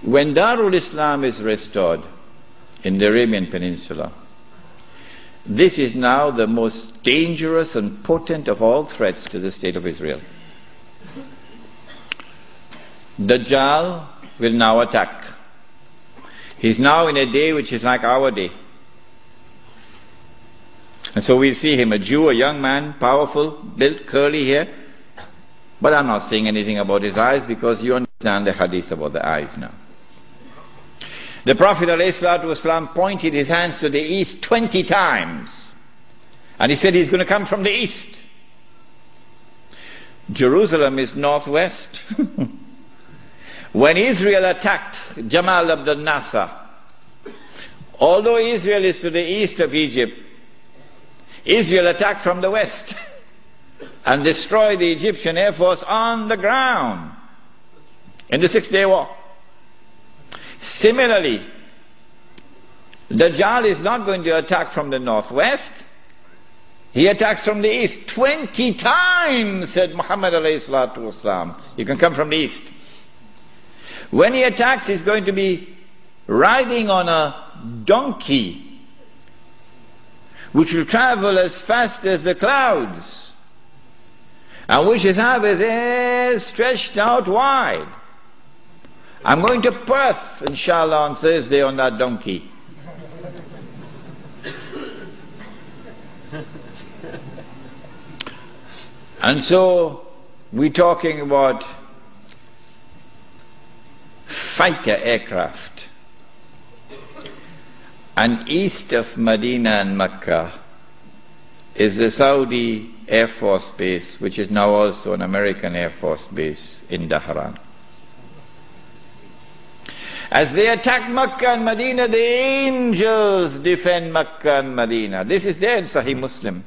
When Darul Islam is restored in the Arabian Peninsula, this is now the most dangerous and potent of all threats to the state of Israel. Dajjal will now attack. He's now in a day which is like our day. And so we'll see him, a Jew, a young man, powerful, built, curly hair. But I'm not saying anything about his eyes because you understand the hadith about the eyes now. The Prophet ﷺ pointed his hands to the east 20 times. And he said he's going to come from the east. Jerusalem is northwest. When Israel attacked Jamal Abdel Nasser, although Israel is to the east of Egypt, Israel attacked from the west and destroyed the Egyptian Air Force on the ground in the Six-Day War. Similarly, Dajjal is not going to attack from the northwest. He attacks from the east. 20 times, said Muhammad alayhi salatu wasalam. You can come from the east. When he attacks, he's going to be riding on a donkey, which will travel as fast as the clouds, and which is have his ears stretched out wide. I'm going to Perth, inshallah, on Thursday on that donkey. And so we're talking about fighter aircraft. And east of Medina and Mecca is the Saudi Air Force Base, which is now also an American Air Force Base in Dhahran. As they attack Mecca and Medina, the angels defend Mecca and Medina. This is there in Sahih Muslim.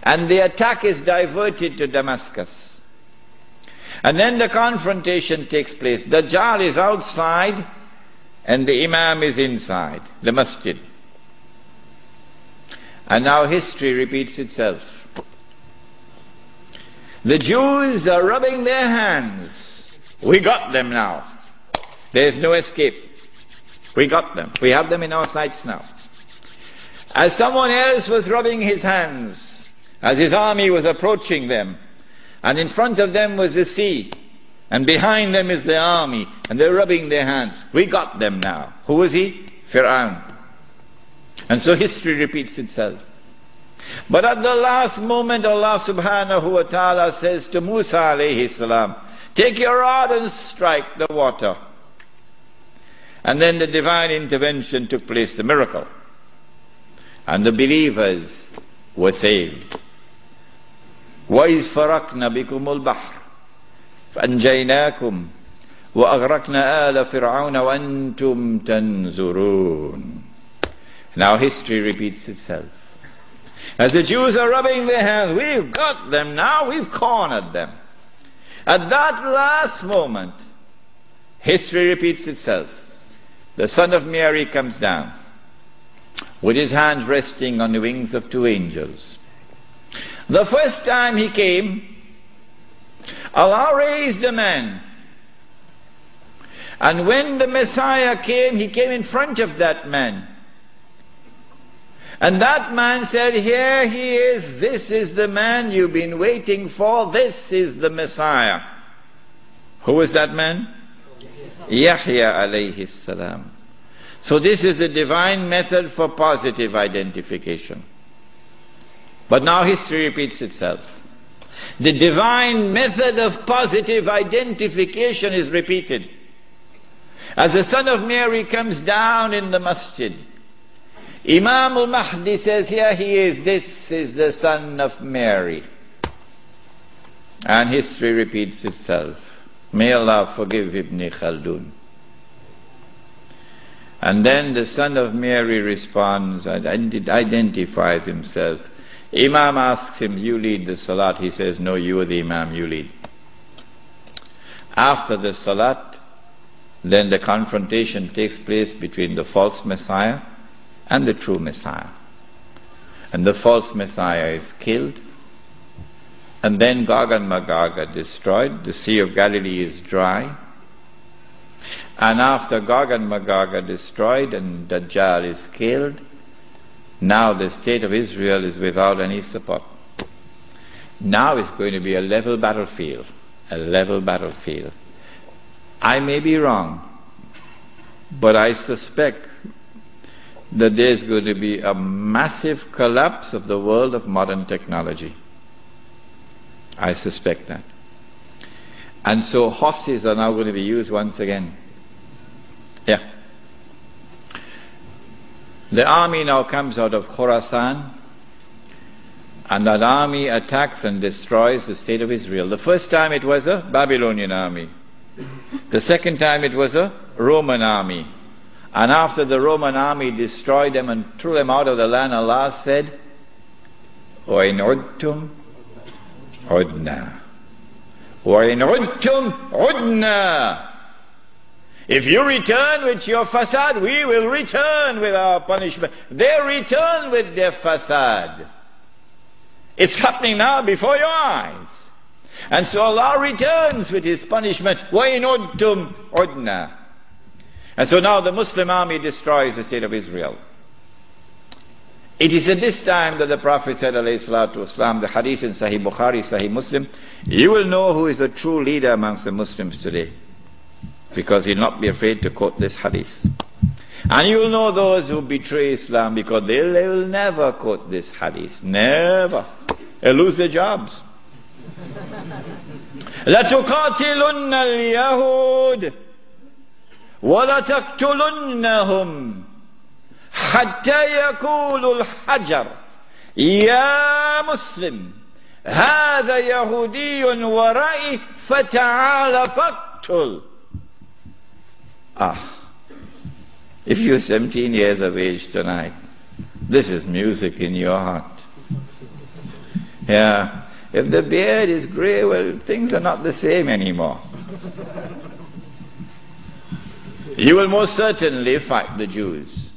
And the attack is diverted to Damascus. And then the confrontation takes place. Dajjal is outside and the Imam is inside the masjid. And now history repeats itself. The Jews are rubbing their hands. We got them now. There's no escape. We got them. We have them in our sights now. As someone else was rubbing his hands, as his army was approaching them, and in front of them was the sea, and behind them is the army, and they're rubbing their hands. We got them now. Who was he? Fir'aun. And so history repeats itself. But at the last moment, Allah subhanahu wa ta'ala says to Musa alayhi salam, take your rod and strike the water. And then the divine intervention took place, the miracle. And the believers were saved. وَإِذْ فَرَقْنَا بِكُمُ الْبَحْرِ فَأَنْجَيْنَاكُمْ وَأَغْرَقْنَا آلَ فِرْعَوْنَ وَأَنْتُمْ تَنْظُرُونَ. Now history repeats itself. As the Jews are rubbing their hands, we've got them now, we've cornered them. At that last moment, history repeats itself. The son of Mary comes down with his hands resting on the wings of two angels. The first time he came, Allah raised a man. And when the Messiah came, he came in front of that man. And that man said, here he is, this is the man you've been waiting for, this is the Messiah. Who was that man? Yahya alayhi salam. So this is the divine method for positive identification. But now history repeats itself. The divine method of positive identification is repeated. As the son of Mary comes down in the masjid, Iman Al-Mahdi says, here he is, this is the son of Mary. And history repeats itself. May Allah forgive Ibn Khaldun. And then the son of Mary responds, identifies himself. Imam asks him, you lead the salat. He says, no, you are the Imam, you lead. After the salat, then the confrontation takes place between the false Messiah and the true Messiah. And the false Messiah is killed. And then Gog and Magog are destroyed. The Sea of Galilee is dry. And after Gog and Magog are destroyed and Dajjal is killed, now the state of Israel is without any support. Now it's going to be a level battlefield. A level battlefield. I may be wrong, but I suspect that there's going to be a massive collapse of the world of modern technology. I suspect that. And so horses are now going to be used once again. Yeah. The army now comes out of Khorasan, and that army attacks and destroys the state of Israel. The first time it was a Babylonian army. The second time it was a Roman army. And after the Roman army destroyed them and threw them out of the land, Allah said, وَإِنْ عُدْتُمْ عُدْنَا وَإِنْ عُدْتُمْ عُدْنَا. If you return with your fasad, we will return with our punishment. They return with their fasad. It's happening now before your eyes. And so Allah returns with His punishment. وَإِنْ عُدْتُمْ عُدْنَا. And so now the Muslim army destroys the state of Israel. It is at this time that the Prophet said, alayhi salatu wasalam, the hadith in Sahih Bukhari, Sahih Muslim, you will know who is the true leader amongst the Muslims today. Because you'll not be afraid to quote this hadith. And you will know those who betray Islam, because they will never quote this hadith. Never. They'll lose their jobs. لَتُقَاتِلُنَّ الْيَهُودِ وَلَتَقْتُلُنَّهُمْ حَتَّى يَقُولُ الْحَجَرُ يَا مُسْلِمْ هَذَا يَهُودِيٌّ وَرَائِي فَتَعَالَ فَاقْتُلْ. If you're 17 years of age tonight, this is music in your heart. Yeah. If the beard is grey, well, things are not the same anymore. You will most certainly fight the Jews.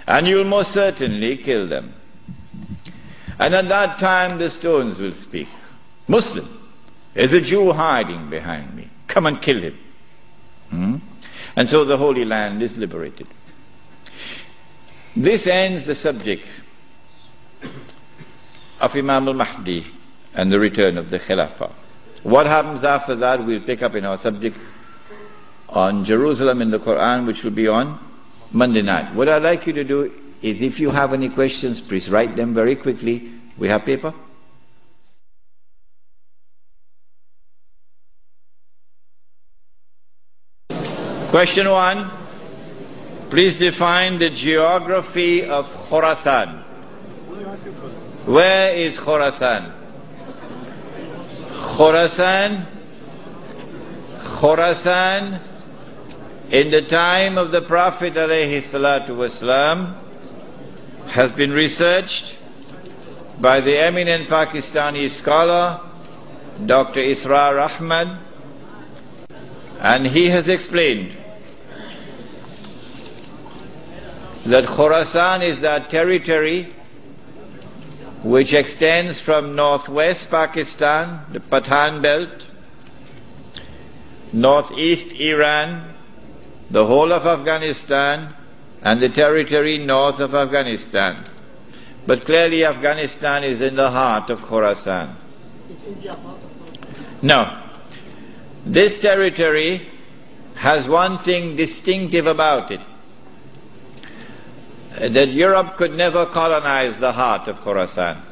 And you will most certainly kill them. And at that time the stones will speak. Muslim, there's a Jew hiding behind me. Come and kill him. And so the Holy Land is liberated. This ends the subject of Imam Al-Mahdi and the return of the Califato. What happens after that we'll pick up in our subject on Jerusalem in the Quran, which will be on Monday night. What I'd like you to do is, if you have any questions, please write them very quickly. We have paper? Question 1. Please define the geography of Khorasan. Where is Khorasan? Khorasan, in the time of the Prophet ﷺ, has been researched by the eminent Pakistani scholar Dr. Israr Ahmad, and he has explained that Khorasan is that territory which extends from northwest Pakistan, the Pathan belt, northeast Iran, the whole of Afghanistan, and the territory north of Afghanistan. But clearly Afghanistan is in the heart of Khorasan. No. This territory has one thing distinctive about it, that Europe could never colonize the heart of Khorasan.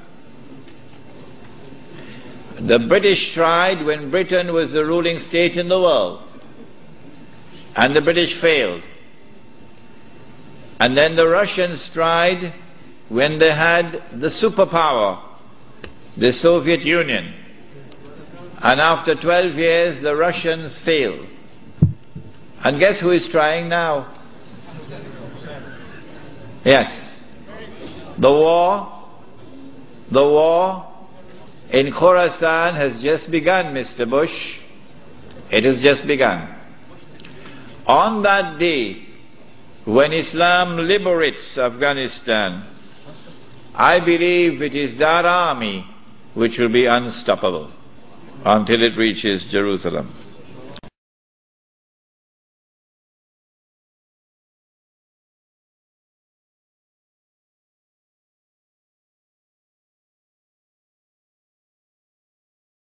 The British tried when Britain was the ruling state in the world, and the British failed. And then the Russians tried when they had the superpower, the Soviet Union. And after 12 years, the Russians failed. And guess who is trying now? Yes. The war in Khorasan has just begun, Mr. Bush. It has just begun. On that day, when Islam liberates Afghanistan, I believe it is that army which will be unstoppable until it reaches Jerusalem.